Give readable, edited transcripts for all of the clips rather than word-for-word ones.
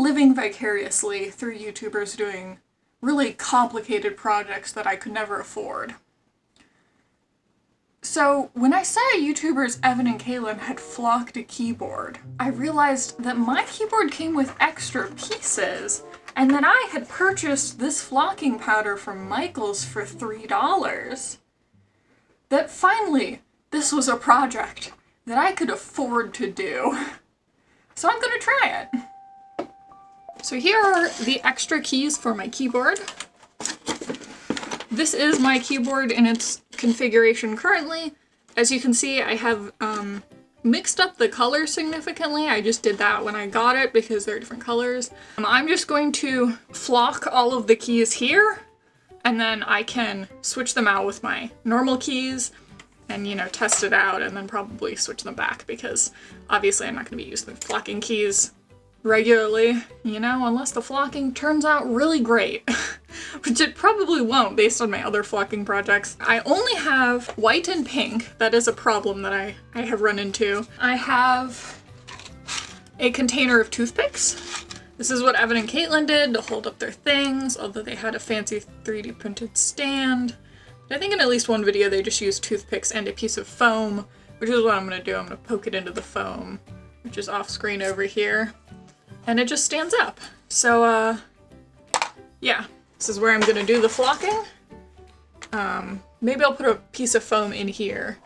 living vicariously through YouTubers doing really complicated projects that I could never afford. So when I saw YouTubers Evan and Kaylin had flocked a keyboard, I realized that my keyboard came with extra pieces, and that I had purchased this flocking powder from Michael's for $3. That finally, this was a project that I could afford to do. So I'm gonna try it. So here are the extra keys for my keyboard. This is my keyboard in its configuration currently. As you can see, I have mixed up the colors significantly. I just did that when I got it because they're different colors. I'm just going to flock all of the keys here, and then I can switch them out with my normal keys and, you know, test it out and then probably switch them back because obviously I'm not going to be using the flocking keys regularly, you know, unless the flocking turns out really great, which it probably won't based on my other flocking projects. I only have white and pink. That is a problem that I have run into. I have a container of toothpicks. This is what Evan and Caitlin did to hold up their things, although they had a fancy 3D printed stand. I think in at least one video they just used toothpicks and a piece of foam, which is what I'm gonna do. I'm gonna poke it into the foam, which is off screen over here. And it just stands up. So, yeah, this is where I'm gonna do the flocking. Maybe I'll put a piece of foam in here.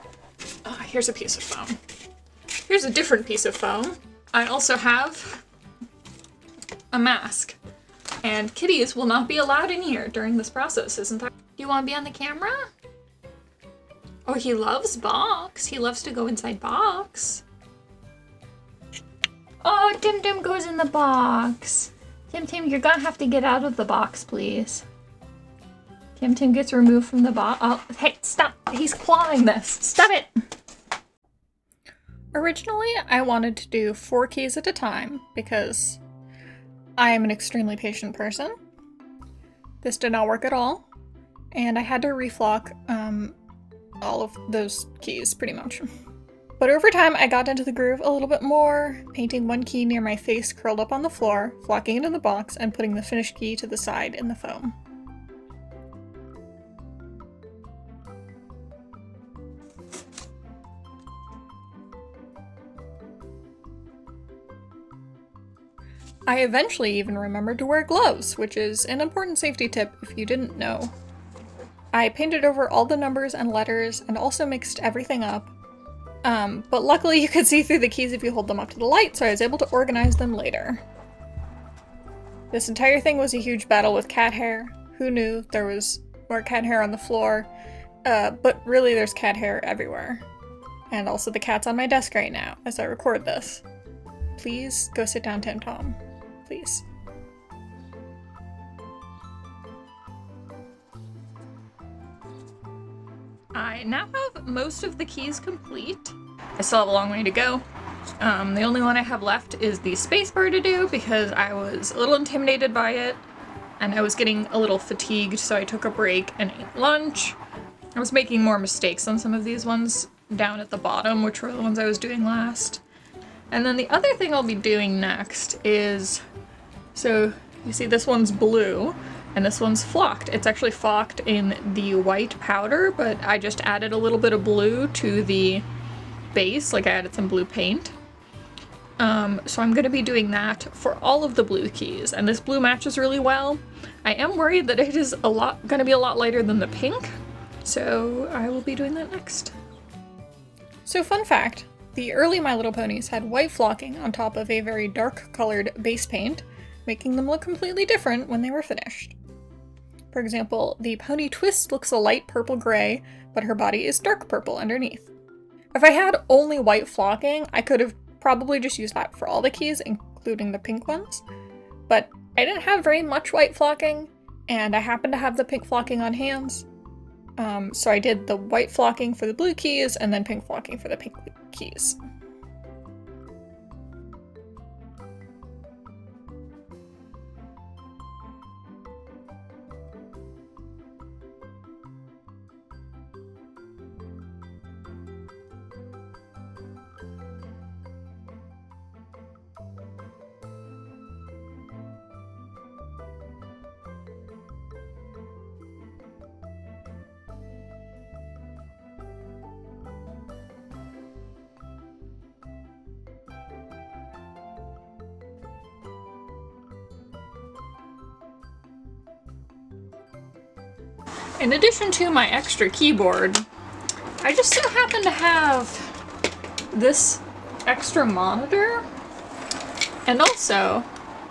Here's a piece of foam. Here's a different piece of foam. I also have a mask. And kitties will not be allowed in here during this process, isn't that? Do you want to be on the camera? Oh, he loves box. He loves to go inside box. Oh, Tim Tim goes in the box. Tim Tim, you're gonna have to get out of the box, please. Tim Tim gets removed from the box. Oh, hey, stop. He's clawing this. Stop it. Originally, I wanted to do 4 keys at a time because I am an extremely patient person. This did not work at all, and I had to reflock all of those keys pretty much. But over time, I got into the groove a little bit more, painting one key near my face curled up on the floor, flocking it in the box, and putting the finished key to the side in the foam. I eventually even remembered to wear gloves, which is an important safety tip if you didn't know. I painted over all the numbers and letters and also mixed everything up. But luckily you could see through the keys if you hold them up to the light, so I was able to organize them later. This entire thing was a huge battle with cat hair. Who knew there was more cat hair on the floor? But really there's cat hair everywhere. And also the cat's on my desk right now as I record this. Please go sit down, Tim Tom. Please. I now have most of the keys complete. I still have a long way to go. The only one I have left is the spacebar to do because I was a little intimidated by it and I was getting a little fatigued, so I took a break and ate lunch. I was making more mistakes on some of these ones down at the bottom, which were the ones I was doing last. And then the other thing I'll be doing next is, so you see this one's blue and this one's flocked. It's actually flocked in the white powder, but I just added a little bit of blue to the base, like I added some blue paint. So I'm gonna be doing that for all of the blue keys, and this blue matches really well. I am worried that it is gonna be a lot lighter than the pink, so I will be doing that next. So fun fact, the early My Little Ponies had white flocking on top of a very dark colored base paint, making them look completely different when they were finished. For example, the Pony Twist looks a light purple-gray, but her body is dark purple underneath. If I had only white flocking, I could have probably just used that for all the keys, including the pink ones. But I didn't have very much white flocking, and I happened to have the pink flocking on hands. So I did the white flocking for the blue keys, and then pink flocking for the pink keys. In addition to my extra keyboard, I just so happen to have this extra monitor and also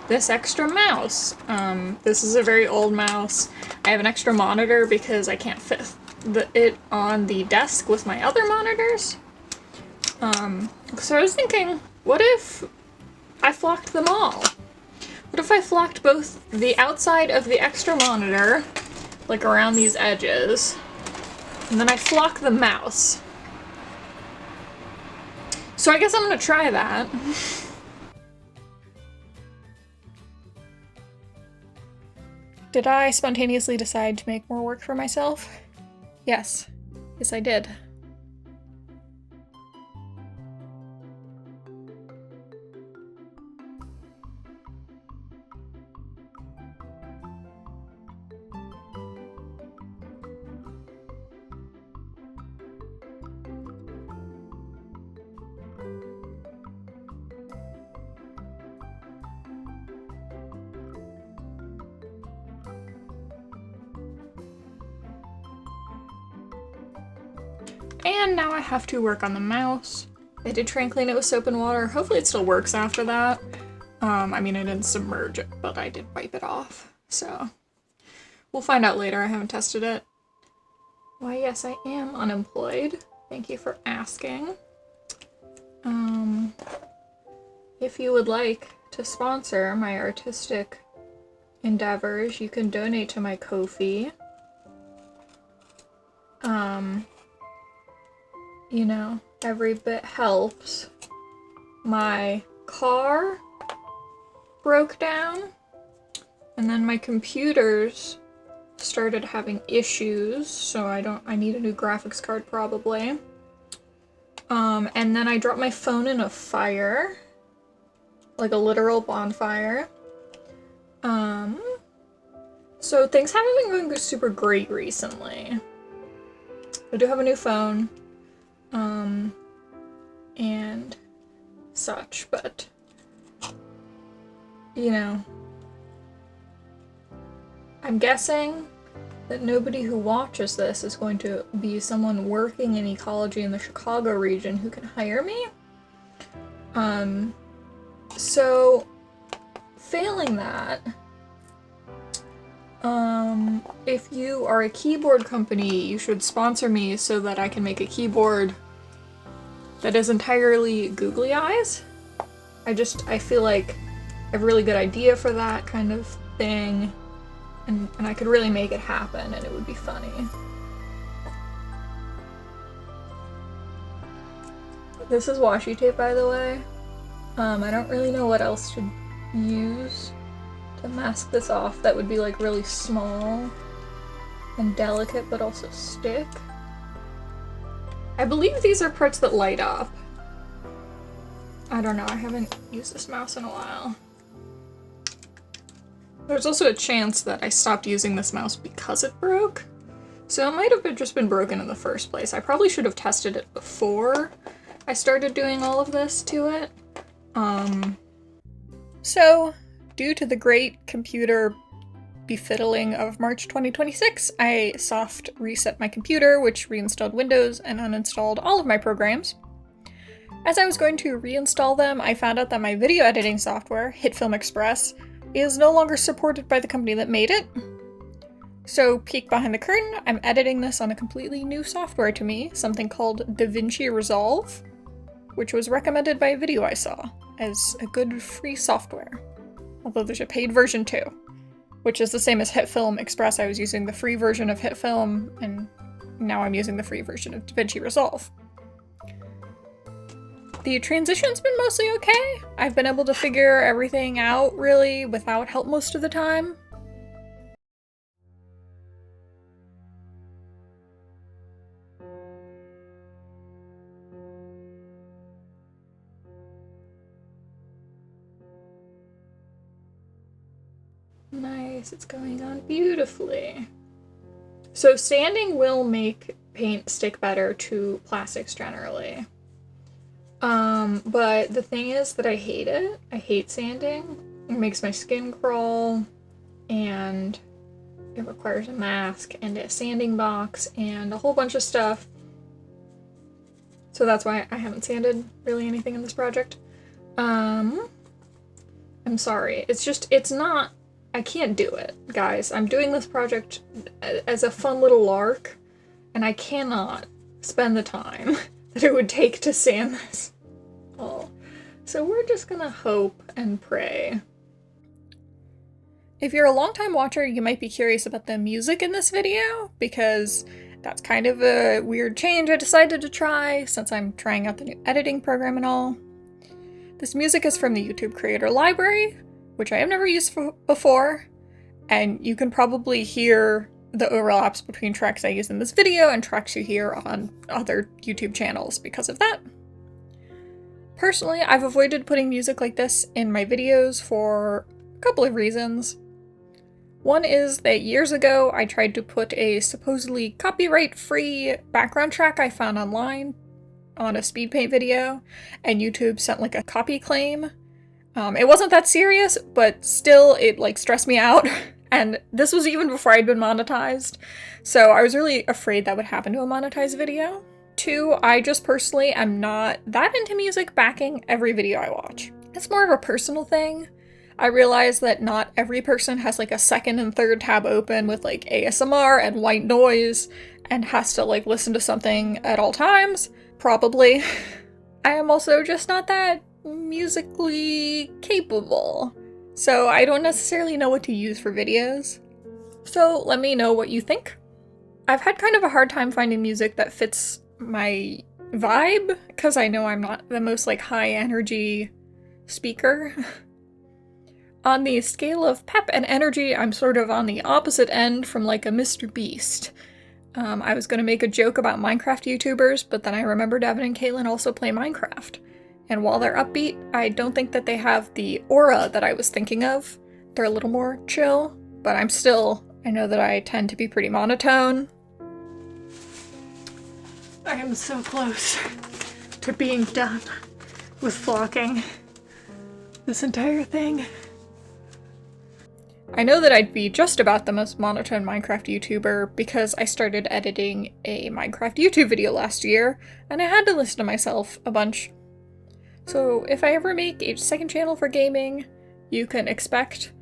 this extra mouse. This is a very old mouse. I have an extra monitor because I can't fit it on the desk with my other monitors. So I was thinking, what if I flocked them all? What if I flocked both the outside of the extra monitor, like around these edges, and then I flock the mouse? So I guess I'm gonna try that. Did I spontaneously decide to make more work for myself? Yes. Yes, I did. And now I have to work on the mouse. I did try and clean it with soap and water. Hopefully it still works after that. I mean, I didn't submerge it, but I did wipe it off. So we'll find out later. I haven't tested it. Why, yes, I am unemployed. Thank you for asking. If you would like to sponsor my artistic endeavors, you can donate to my Ko-fi. You know, every bit helps. My car broke down, and then my computers started having issues, so I need a new graphics card probably. And then I dropped my phone in a fire, like a literal bonfire. So things haven't been going super great recently. I do have a new phone, and such, but, you know, I'm guessing that nobody who watches this is going to be someone working in ecology in the Chicago region who can hire me. So, failing that, if you are a keyboard company, you should sponsor me so that I can make a keyboard that is entirely googly eyes. I feel like I have a really good idea for that kind of thing, and I could really make it happen, and it would be funny. This is washi tape, by the way. I don't really know what else to use to mask this off that would be like really small and delicate but also stick. I believe these are parts that light up. I don't know, I haven't used this mouse in a while. There's also a chance that I stopped using this mouse because it broke. So it might have just been broken in the first place. I probably should have tested it before I started doing all of this to it. So, due to the great computer befiddling of March 2026, I soft reset my computer, which reinstalled Windows and uninstalled all of my programs. As I was going to reinstall them, I found out that my video editing software, HitFilm Express, is no longer supported by the company that made it. So, peek behind the curtain, I'm editing this on a completely new software to me, something called DaVinci Resolve, which was recommended by a video I saw as a good free software. Although there's a paid version too, which is the same as HitFilm Express. I was using the free version of HitFilm, and now I'm using the free version of DaVinci Resolve. The transition's been mostly okay. I've been able to figure everything out, really, without help most of the time. Nice, it's going on beautifully. So sanding will make paint stick better to plastics generally. But the thing is that I hate it. I hate sanding. It makes my skin crawl, and it requires a mask and a sanding box and a whole bunch of stuff. So that's why I haven't sanded really anything in this project. I'm sorry. It's not, I can't do it, guys. I'm doing this project as a fun little lark, and I cannot spend the time that it would take to sand this all. So we're just gonna hope and pray. If you're a longtime watcher, you might be curious about the music in this video, because that's kind of a weird change I decided to try since I'm trying out the new editing program and all. This music is from the YouTube Creator Library, which I have never used before, and you can probably hear the overlaps between tracks I use in this video and tracks you hear on other YouTube channels because of that. Personally, I've avoided putting music like this in my videos for a couple of reasons. One is that years ago I tried to put a supposedly copyright-free background track I found online on a speed paint video, and YouTube sent like a copy claim. It wasn't that serious, but still it like stressed me out, and this was even before I'd been monetized, so I was really afraid that would happen to a monetized video. Two, I just personally am not that into music backing every video I watch. It's more of a personal thing. I realize that not every person has like a second and third tab open with like ASMR and white noise and has to like listen to something at all times. Probably. I am also just not that musically capable, so I don't necessarily know what to use for videos. So let me know what you think. I've had kind of a hard time finding music that fits my vibe, because I know I'm not the most like high energy speaker. On the scale of pep and energy, I'm sort of on the opposite end from like a Mr. Beast. I was gonna make a joke about Minecraft YouTubers, but then I remembered Evan and Caitlin also play Minecraft. And while they're upbeat, I don't think that they have the aura that I was thinking of. They're a little more chill, but I know that I tend to be pretty monotone. I am so close to being done with flocking this entire thing. I know that I'd be just about the most monotone Minecraft YouTuber because I started editing a Minecraft YouTube video last year, and I had to listen to myself a bunch. So if I ever make a second channel for gaming, you can expect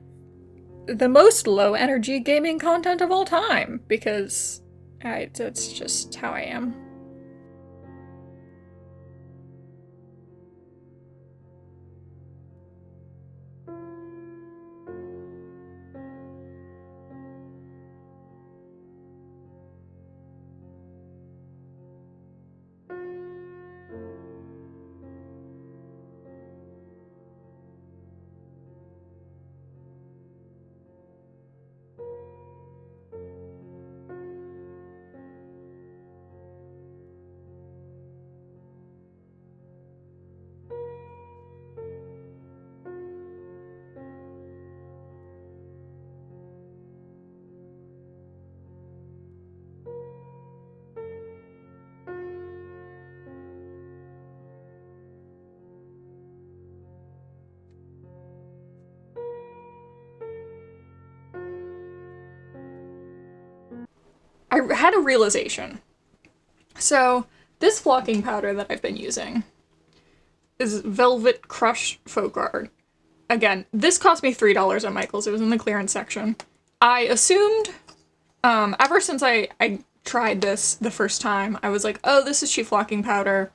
the most low energy gaming content of all time, because it's just how I am. I had a realization. So, this flocking powder that I've been using is Velvet Crush Folk Art. Again, this cost me $3 at Michael's. It was in the clearance section. I assumed, ever since I tried this the first time, I was like, oh, this is cheap flocking powder.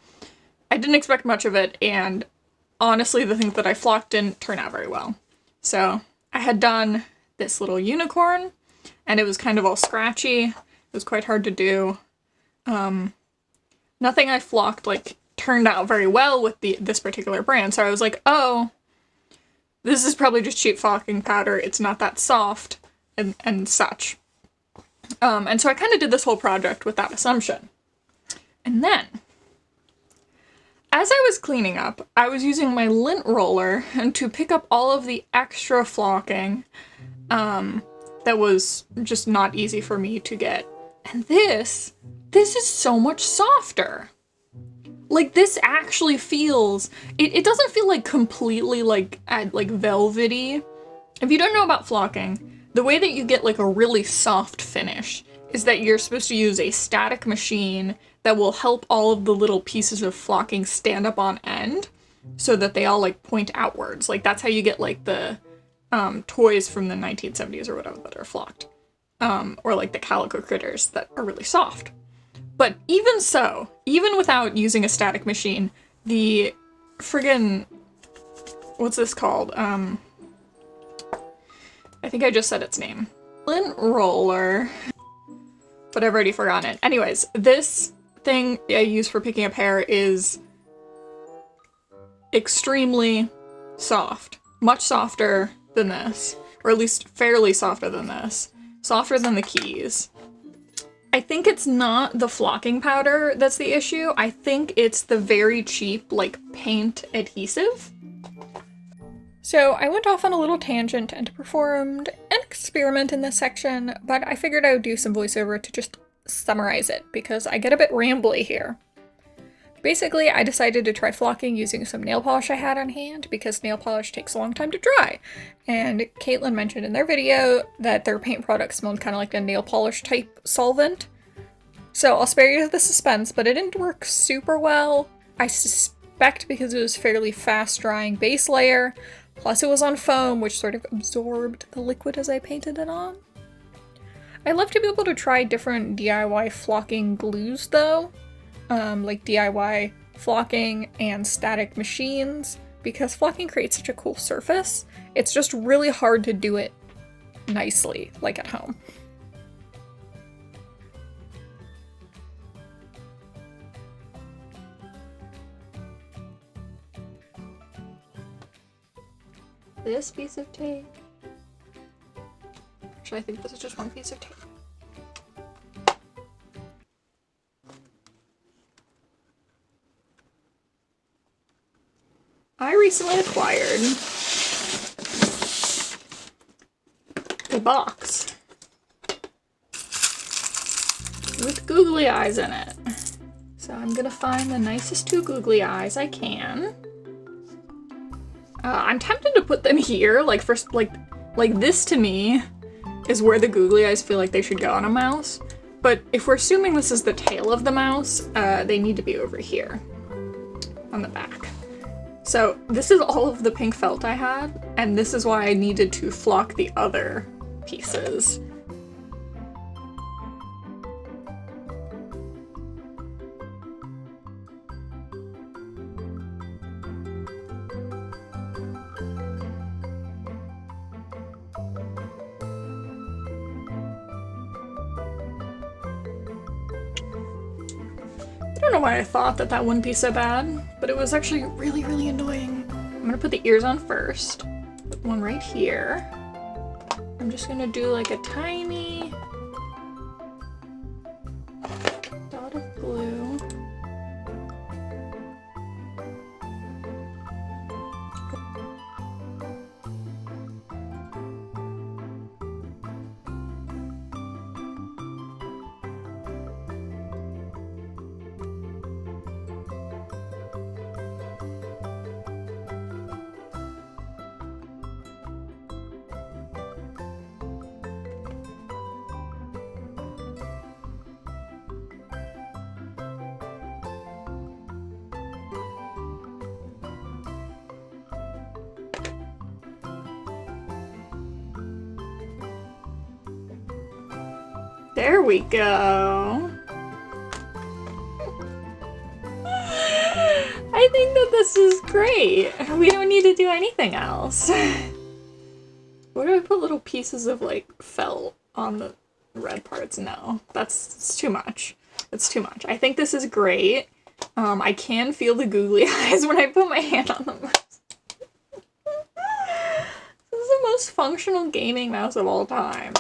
I didn't expect much of it, and honestly, the things that I flocked didn't turn out very well. So, I had done this little unicorn, and it was kind of all scratchy. It was quite hard to do. Nothing I flocked, like, turned out very well with this particular brand, so I was like, oh, this is probably just cheap flocking powder, it's not that soft, and such. And so I kind of did this whole project with that assumption. And then, as I was cleaning up, I was using my lint roller to pick up all of the extra flocking that was just not easy for me to get. And this is so much softer. Like, this actually feels, it doesn't feel like completely like velvety. If you don't know about flocking, the way that you get like a really soft finish is that you're supposed to use a static machine that will help all of the little pieces of flocking stand up on end so that they all like point outwards. Like that's how you get like the toys from the 1970s or whatever that are flocked. Or like the calico critters that are really soft. But even so, even without using a static machine, the friggin', what's this called? I think I just said its name. Lint roller. But I've already forgotten it. Anyways, this thing I use for picking up hair is extremely soft. Much softer than this. Or at least fairly softer than this. Softer than the keys. I think it's not the flocking powder that's the issue. I think it's the very cheap, like, paint adhesive. So I went off on a little tangent and performed an experiment in this section, but I figured I would do some voiceover to just summarize it, because I get a bit rambly here. Basically, I decided to try flocking using some nail polish I had on hand, because nail polish takes a long time to dry. And Caitlin mentioned in their video that their paint product smelled kind of like a nail polish type solvent. So I'll spare you the suspense, but it didn't work super well. I suspect because it was fairly fast drying base layer, plus it was on foam, which sort of absorbed the liquid as I painted it on. I'd love to be able to try different DIY flocking glues though. Like DIY flocking and static machines, because flocking creates such a cool surface. It's just really hard to do it nicely, like at home. This piece of tape. Actually, I think this is just one piece of tape. I recently acquired a box with googly eyes in it. So I'm gonna find the nicest two googly eyes I can. I'm tempted to put them here, like first, like this to me is where the googly eyes feel like they should go on a mouse. But if we're assuming this is the tail of the mouse, they need to be over here on the back. So this is all of the pink felt I had, and this is why I needed to flock the other pieces. I don't know why I thought that wouldn't be so bad, but it was actually really, really annoying. I'm gonna put the ears on first. Put one right here. I'm just gonna do like a tiny dot of glue. There we go. I think that this is great. We don't need to do anything else. Where do I put little pieces of like felt on the red parts? No, it's too much. It's too much. I think this is great. I can feel the googly eyes when I put my hand on the mouse. This is the most functional gaming mouse of all time.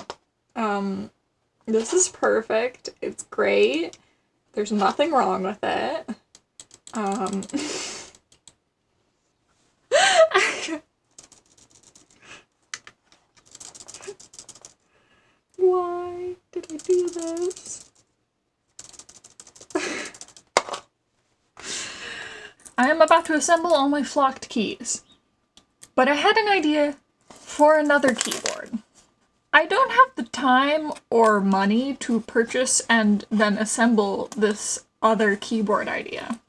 This is perfect. It's great. There's nothing wrong with it. Why did I do this? I am about to assemble all my flocked keys, but I had an idea for another keyboard. I don't have the time or money to purchase and then assemble this other keyboard idea.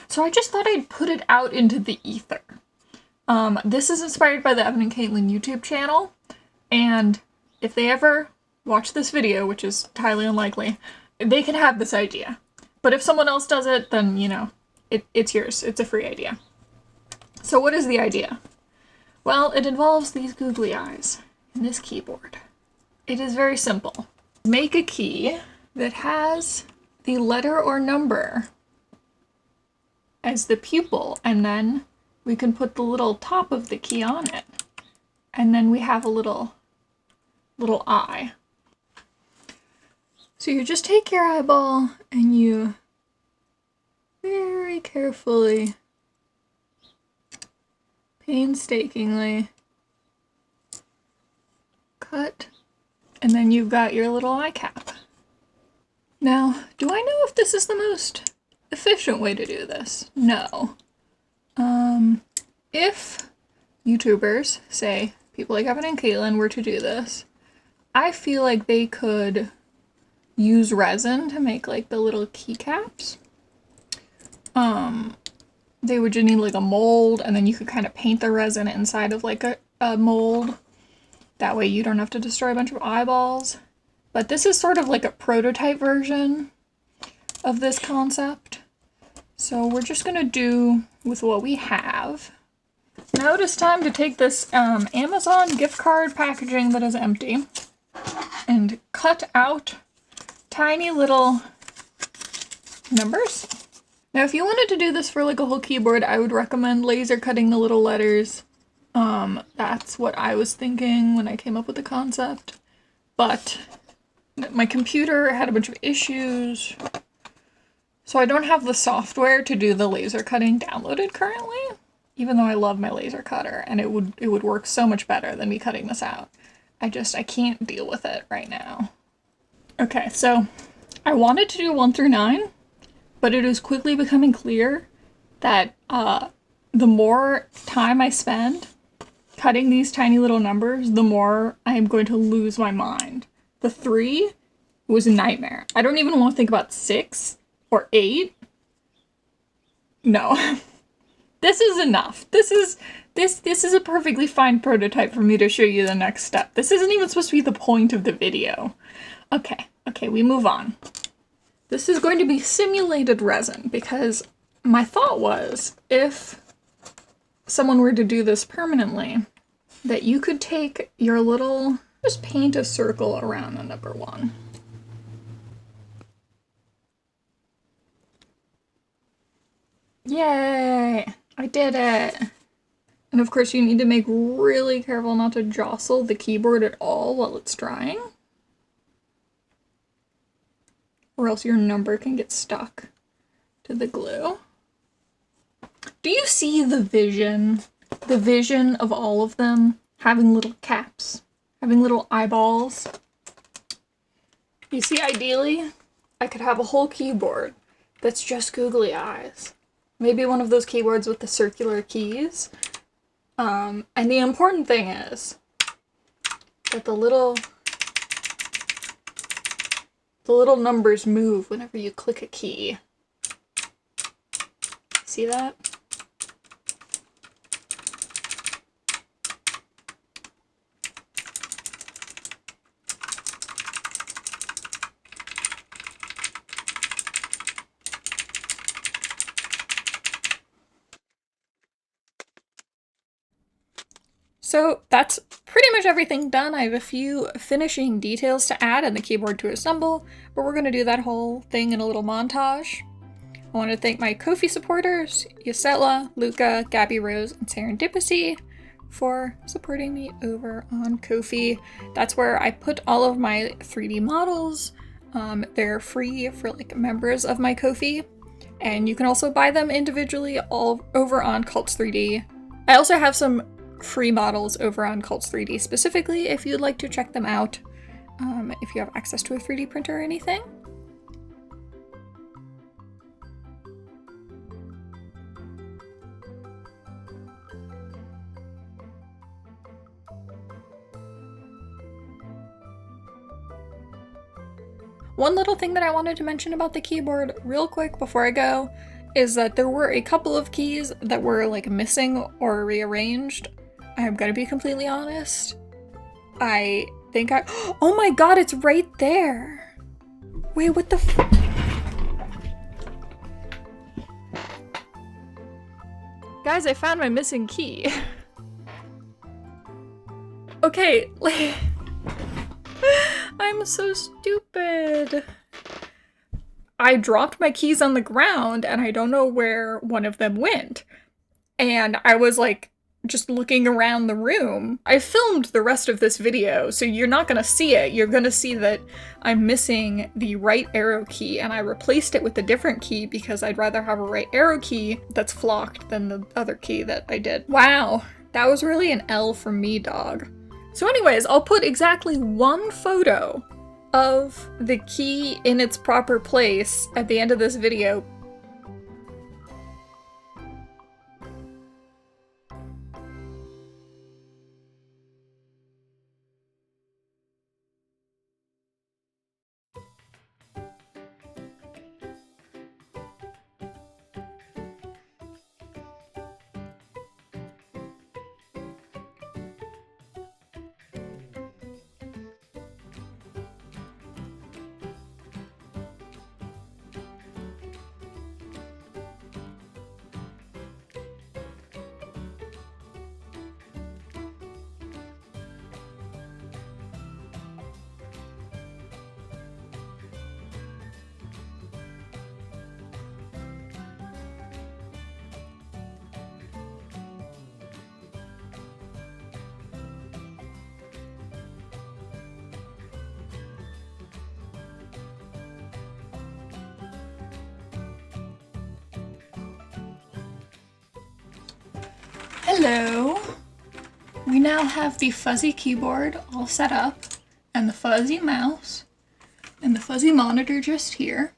So I just thought I'd put it out into the ether. This is inspired by the Evan and Caitlin YouTube channel, and if they ever watch this video, which is highly unlikely, they can have this idea. But if someone else does it, then, you know, it's yours. It's a free idea. So what is the idea? Well, it involves these googly eyes in this keyboard. It is very simple. Make a key that has the letter or number as the pupil, and then we can put the little top of the key on it. And then we have a little eye. So you just take your eyeball and you very carefully, painstakingly cut, and then you've got your little eye cap. Now, do I know if this is the most efficient way to do this? No. If YouTubers, say people like Evan and Caitlin, were to do this, I feel like they could use resin to make like the little keycaps. They would just need like a mold, and then you could kind of paint the resin inside of like a mold. That way you don't have to destroy a bunch of eyeballs. But this is sort of like a prototype version of this concept. So we're just gonna do with what we have. Now it is time to take this Amazon gift card packaging that is empty and cut out tiny little numbers. Now if you wanted to do this for like a whole keyboard, I would recommend laser cutting the little letters. That's what I was thinking when I came up with the concept. But my computer had a bunch of issues, so I don't have the software to do the laser cutting downloaded currently, even though I love my laser cutter and it would work so much better than me cutting this out. I can't deal with it right now. Okay, so I wanted to do 1 through 9, but it is quickly becoming clear that the more time I spend cutting these tiny little numbers, the more I am going to lose my mind. The 3 was a nightmare. I don't even want to think about 6 or 8. No. This is enough. This is a perfectly fine prototype for me to show you the next step. This isn't even supposed to be the point of the video. Okay, we move on. This is going to be simulated resin, because my thought was, if someone were to do this permanently, that you could take your little, just paint a circle around the number 1. Yay! I did it! And of course you need to make really careful not to jostle the keyboard at all while it's drying, or else your number can get stuck to the glue. Do you see the vision? The vision of all of them having little caps, having little eyeballs. You see, ideally, I could have a whole keyboard that's just googly eyes. Maybe one of those keyboards with the circular keys. And the important thing is that the little numbers move whenever you click a key. See that? So that's pretty much everything done. I have a few finishing details to add and the keyboard to assemble, but we're going to do that whole thing in a little montage. I want to thank my Ko-fi supporters, Yasela, Luca, Gabby Rose, and Serendipity, for supporting me over on Ko-fi. That's where I put all of my 3D models. They're free for like members of my Ko-fi, and you can also buy them individually all over on Cults 3D. I also have some free models over on Cults 3D specifically if you'd like to check them out, if you have access to a 3D printer or anything. One little thing that I wanted to mention about the keyboard real quick before I go is that there were a couple of keys that were like missing or rearranged. I'm gonna be completely honest. I think oh my god, it's right there! Wait, what the Guys, I found my missing key. Okay, like... I'm so stupid. I dropped my keys on the ground and I don't know where one of them went. And I was like, just looking around the room. I filmed the rest of this video, so you're not gonna see it. You're gonna see that I'm missing the right arrow key, and I replaced it with a different key because I'd rather have a right arrow key that's flocked than the other key that I did. Wow, that was really an L from me, dog. So anyways, I'll put exactly one photo of the key in its proper place at the end of this video. Hello! We now have the fuzzy keyboard all set up, and the fuzzy mouse, and the fuzzy monitor just here.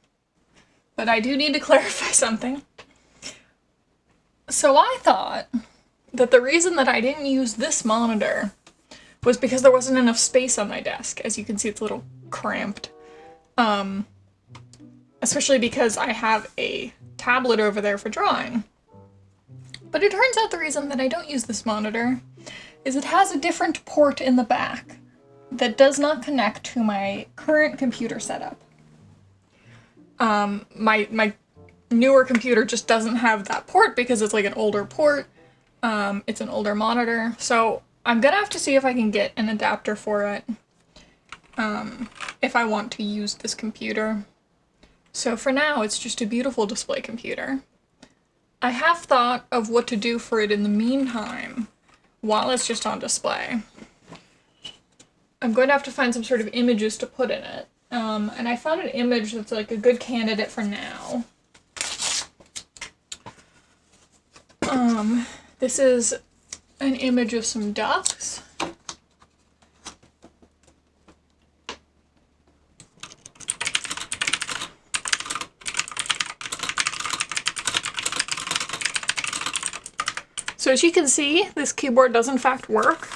But I do need to clarify something. So I thought that the reason that I didn't use this monitor was because there wasn't enough space on my desk. As you can see, it's a little cramped. Especially because I have a tablet over there for drawing. But it turns out the reason that I don't use this monitor is it has a different port in the back that does not connect to my current computer setup. My newer computer just doesn't have that port because it's like an older port. It's an older monitor, so I'm gonna have to see if I can get an adapter for it if I want to use this computer. So for now, it's just a beautiful display computer. I have thought of what to do for it in the meantime, while it's just on display. I'm going to have to find some sort of images to put in it. And I found an image that's like a good candidate for now. This is an image of some ducks. So as you can see, this keyboard does in fact work.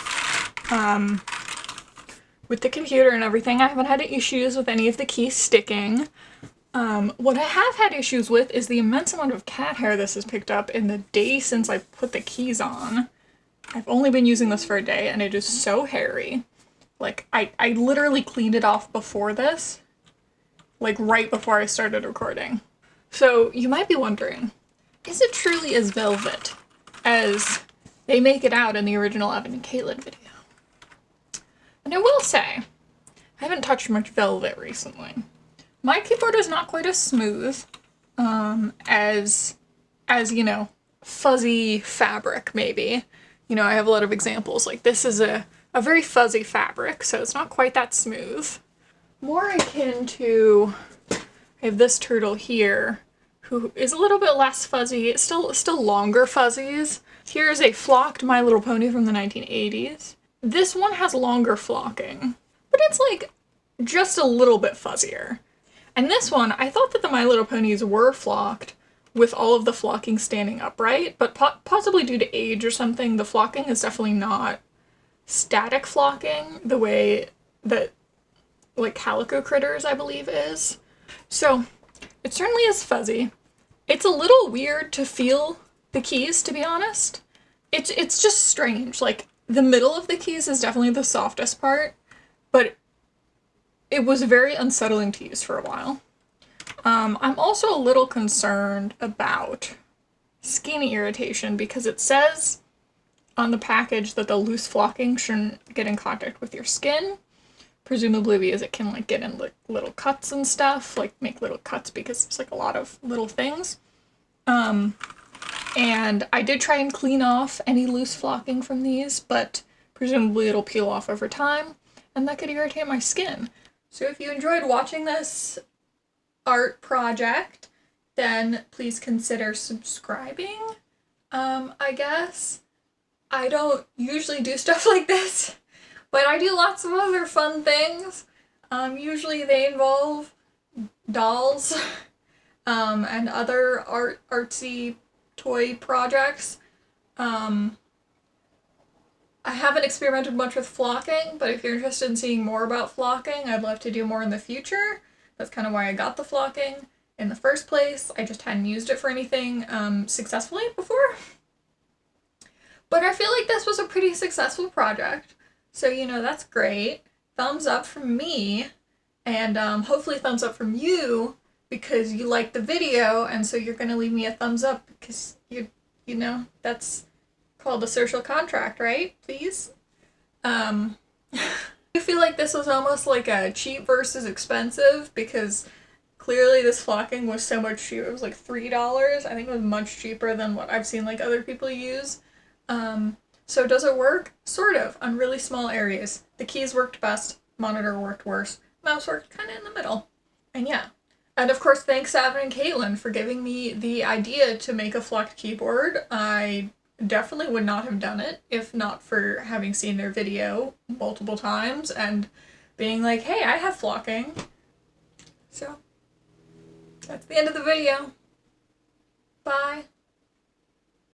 With the computer and everything, I haven't had issues with any of the keys sticking. What I have had issues with is the immense amount of cat hair this has picked up in the day since I put the keys on. I've only been using this for a day and it is so hairy. Like, I literally cleaned it off before this. Like, right before I started recording. So, you might be wondering, is it truly as velvet as they make it out in the original Evan and Caitlin video? And I will say, I haven't touched much velvet recently. My keyboard is not quite as smooth as, you know, fuzzy fabric, maybe. You know, I have a lot of examples. Like, this is a very fuzzy fabric, so it's not quite that smooth. More akin to, I have this turtle here, who is a little bit less fuzzy. It's still longer fuzzies. Here's a flocked My Little Pony from the 1980s. This one has longer flocking, but it's like just a little bit fuzzier. And this one, I thought that the My Little Ponies were flocked with all of the flocking standing upright, but possibly due to age or something, the flocking is definitely not static flocking the way that like Calico Critters, I believe is. So it certainly is fuzzy. It's a little weird to feel the keys, to be honest. It's just strange. Like, the middle of the keys is definitely the softest part, but it was very unsettling to use for a while. I'm also a little concerned about skin irritation because it says on the package that the loose flocking shouldn't get in contact with your skin, presumably because it can like get in like little cuts and stuff, like make little cuts because it's like a lot of little things. And I did try and clean off any loose flocking from these, but presumably it'll peel off over time, and that could irritate my skin. So if you enjoyed watching this art project, then please consider subscribing, I guess. I don't usually do stuff like this, but I do lots of other fun things. Usually they involve dolls, and other artsy toy projects. I haven't experimented much with flocking, but if you're interested in seeing more about flocking, I'd love to do more in the future. That's kind of why I got the flocking in the first place. I just hadn't used it for anything successfully before. But I feel like this was a pretty successful project, so you know, that's great. Thumbs up from me, and hopefully thumbs up from you, because you liked the video, and so you're gonna leave me a thumbs up because you know, that's called a social contract, right? Please? I feel like this was almost like a cheap versus expensive, because clearly this flocking was so much cheaper. It was like $3. I think it was much cheaper than what I've seen like other people use. So does it work? Sort of, on really small areas. The keys worked best, monitor worked worse, mouse worked kind of in the middle. And yeah. And of course, thanks Evan and Caitlin for giving me the idea to make a flocked keyboard. I definitely would not have done it if not for having seen their video multiple times and being like, hey, I have flocking. So, that's the end of the video. Bye.